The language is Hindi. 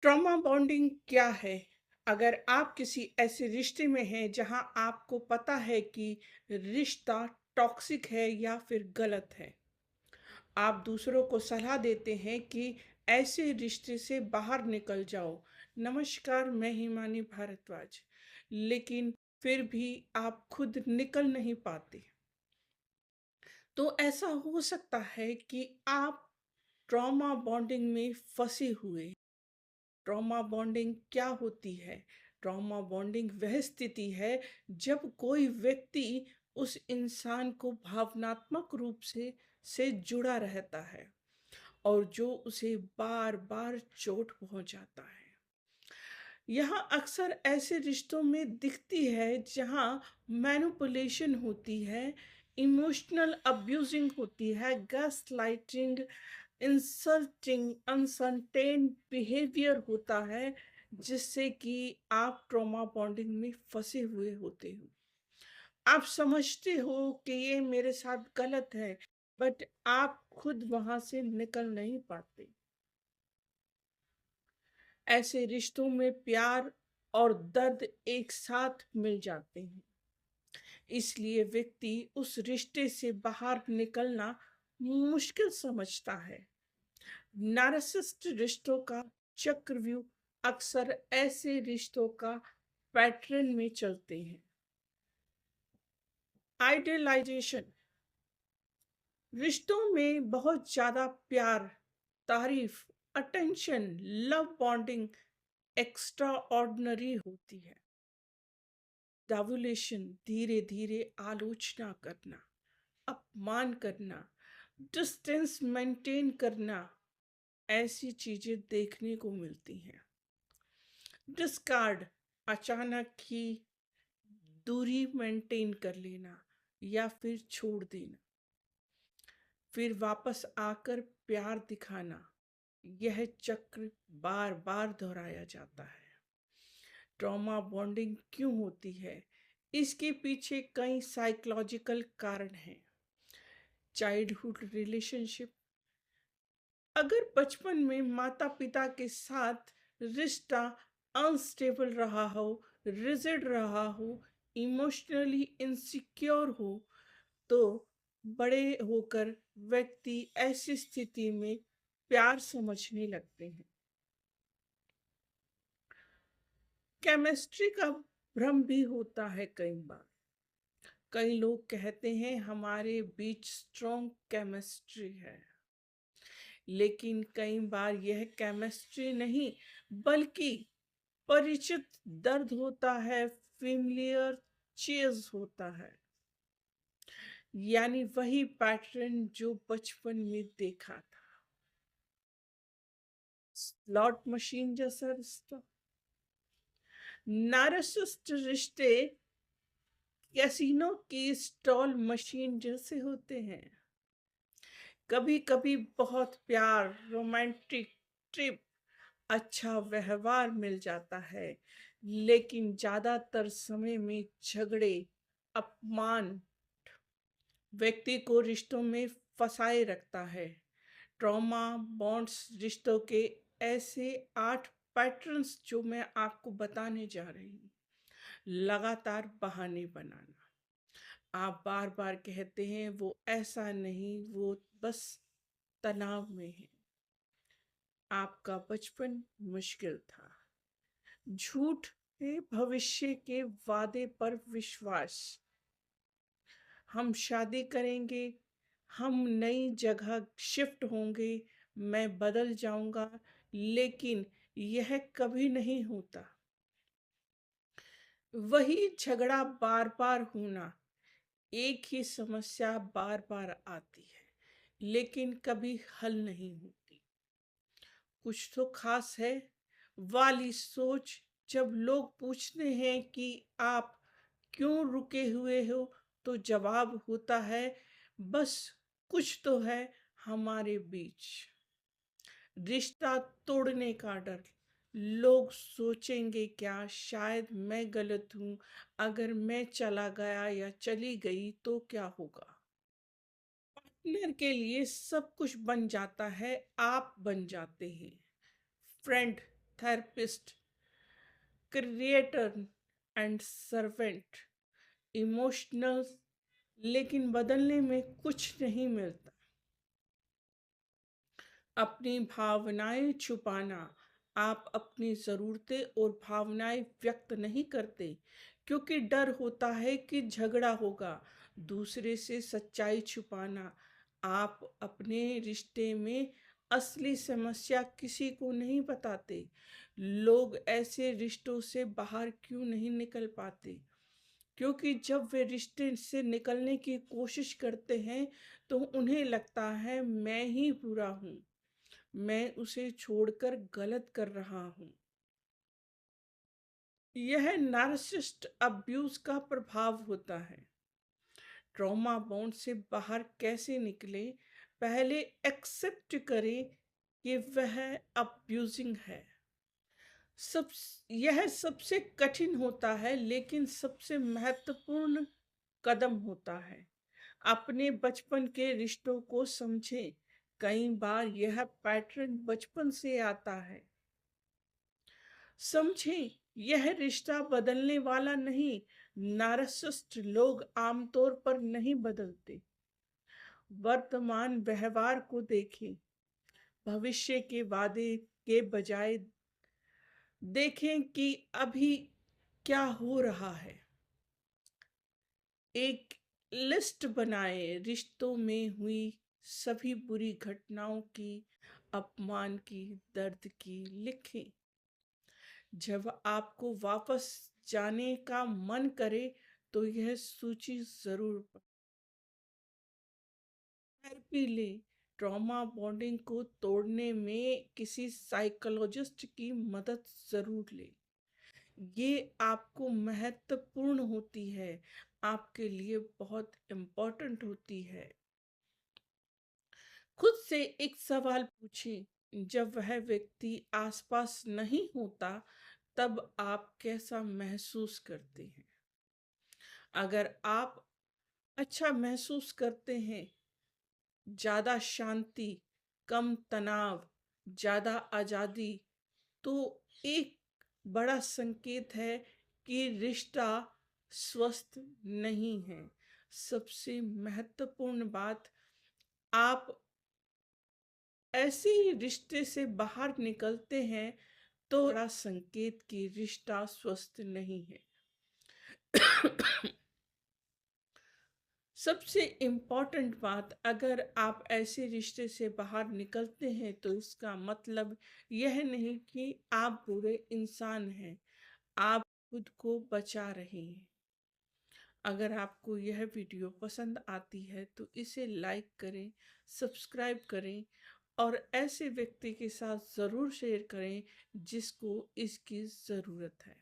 ट्रॉमा बॉन्डिंग क्या है? अगर आप किसी ऐसे रिश्ते में हैं जहां आपको पता है कि रिश्ता टॉक्सिक है या फिर गलत है, आप दूसरों को सलाह देते हैं कि ऐसे रिश्ते से बाहर निकल जाओ। नमस्कार, मैं हिमानी भारद्वाज। लेकिन फिर भी आप खुद निकल नहीं पाते। तो ऐसा हो सकता है कि आप ट्रॉमा बॉन्डिंग में फंसे हुए। ट्रॉमा बॉन्डिंग क्या होती है? ट्रॉमा बॉन्डिंग वह स्थिति है जब कोई व्यक्ति उस इंसान को भावनात्मक रूप से जुड़ा रहता है और जो उसे बार बार चोट पहुंचाता है। यह अक्सर ऐसे रिश्तों में दिखती है जहां मैनिपुलेशन होती है, इमोशनल अब्यूजिंग होती है, गैसलाइटिंग, इंसल्टिंग, अनसर्टेन बिहेवियर होता है, जिससे कि आप ट्रॉमा बॉन्डिंग में फंसे हुए होते हो। आप समझते हो कि ये मेरे साथ गलत है, बट आप खुद वहां से निकल नहीं पाते। ऐसे रिश्तों में प्यार और दर्द एक साथ मिल जाते हैं, इसलिए व्यक्ति उस रिश्ते से बाहर निकलना मुश्किल समझता है। नार्सिसिस्ट रिश्तों का चक्रव्यूह अक्सर ऐसे रिश्तों का पैटर्न में चलते हैं। आइडियलाइजेशन, रिश्तों में बहुत ज्यादा प्यार, तारीफ, attention, love bonding extra ordinary होती है। डावुलेशन, धीरे धीरे आलोचना करना, अपमान करना, डिस्टेंस मेंटेन करना, ऐसी चीजें देखने को मिलती हैं। डिस्कार्ड, अचानक ही दूरी मेंटेन कर लेना या फिर छोड़ देना, फिर वापस आकर प्यार दिखाना, यह चक्र बार बार दोहराया जाता है। ट्रॉमा बॉन्डिंग क्यों होती है? इसके पीछे कई साइकोलॉजिकल कारण हैं। चाइल्डहुड रिलेशनशिप, अगर बचपन में माता पिता के साथ रिश्ता अनस्टेबल रहा हो, रिजिड रहा हो, इमोशनली इनसिक्योर हो, तो बड़े होकर व्यक्ति ऐसी स्थिति में प्यार समझने लगते हैं। केमिस्ट्री का भ्रम भी होता है कई बार। कई लोग कहते हैं हमारे बीच स्ट्रॉन्ग केमिस्ट्री है, लेकिन कई बार यह केमिस्ट्री नहीं, बल्कि परिचित दर्द होता है, फेमिलियर चेज होता है, यानी वही पैटर्न जो बचपन में देखा था। स्लॉट मशीन जैसा रिश्ता, नारसिसिस्ट रिश्ते कैसीनो की स्टॉल मशीन जैसे होते हैं। कभी कभी बहुत प्यार, रोमांटिक ट्रिप, अच्छा व्यवहार मिल जाता है, लेकिन ज्यादातर समय में झगड़े, अपमान व्यक्ति को रिश्तों में फंसाए रखता है। ट्रॉमा बॉन्ड्स रिश्तों के ऐसे 8 पैटर्न्स जो मैं आपको बताने जा रही हूँ। लगातार बहाने बनाना, आप बार बार कहते हैं वो ऐसा नहीं, वो बस तनाव में है, आपका बचपन मुश्किल था। झूठ है, भविष्य के वादे पर विश्वास, हम शादी करेंगे, हम नई जगह शिफ्ट होंगे, मैं बदल जाऊंगा, लेकिन यह कभी नहीं होता। वही झगड़ा बार बार होना, एक ही समस्या बार बार आती है, लेकिन कभी हल नहीं होती। कुछ तो खास है वाली सोच, जब लोग पूछते हैं कि आप क्यों रुके हुए हो, तो जवाब होता है बस कुछ तो है हमारे बीच। रिश्ता तोड़ने का डर, लोग सोचेंगे क्या, शायद मैं गलत हूं, अगर मैं चला गया या चली गई तो क्या होगा। पार्टनर के लिए सब कुछ बन जाता है, आप बन जाते हैं। Friend, therapist, creator and servant, emotional, लेकिन बदलने में कुछ नहीं मिलता। अपनी भावनाएं छुपाना। आप अपनी ज़रूरतें और भावनाएं व्यक्त नहीं करते क्योंकि डर होता है कि झगड़ा होगा। दूसरे से सच्चाई छुपाना। आप अपने रिश्ते में असली समस्या किसी को नहीं बताते। लोग ऐसे रिश्तों से बाहर क्यों नहीं निकल पाते? क्योंकि जब वे रिश्ते से निकलने की कोशिश करते हैं तो उन्हें लगता है मैं ही बुरा हूँ, मैं उसे छोड़कर गलत कर रहा हूँ। यह नार्सिसिस्ट अब्यूज का प्रभाव होता है। ट्रॉमा बॉन्ड से बाहर कैसे निकले? पहले एक्सेप्ट करें कि वह अब्यूजिंग है। सब यह सबसे कठिन होता है लेकिन सबसे महत्वपूर्ण कदम होता है। अपने बचपन के रिश्तों को समझें। कई बार यह पैटर्न बचपन से आता है। समझें, यह रिश्ता बदलने वाला नहीं। नार्सिसिस्ट लोग आमतौर पर नहीं बदलते। वर्तमान व्यवहार को देखें। भविष्य के वादे के बजाय देखें कि अभी क्या हो रहा है। एक लिस्ट बनाएं, रिश्तों में हुई सभी बुरी घटनाओं की, अपमान की, दर्द की लिखें। जब आपको वापस जाने का मन करे तो यह सूची जरूर थेरेपी ले। ट्रॉमा बॉन्डिंग को तोड़ने में किसी साइकोलॉजिस्ट की मदद जरूर ले। ये आपको महत्वपूर्ण होती है, आपके लिए बहुत इम्पोर्टेंट होती है। खुद से एक सवाल पूछें, जब वह व्यक्ति आसपास नहीं होता तब आप कैसा महसूस करते हैं? अगर आप अच्छा महसूस करते हैं, ज़्यादा शांति, कम तनाव, ज़्यादा आज़ादी, तो एक बड़ा संकेत है कि रिश्ता स्वस्थ नहीं है। सबसे महत्वपूर्ण बात, आप ऐसे ही रिश्ते से बाहर निकलते हैं तो बड़ा संकेत कि रिश्ता स्वस्थ नहीं है। सबसे इम्पोर्टेंट बात, अगर आप ऐसे रिश्ते से बाहर निकलते हैं तो इसका मतलब यह नहीं कि आप बुरे इंसान हैं, आप खुद को बचा रहे हैं। अगर आपको यह वीडियो पसंद आती है तो इसे लाइक करें, सब्सक्राइब करें और ऐसे व्यक्ति के साथ ज़रूर शेयर करें जिसको इसकी ज़रूरत है।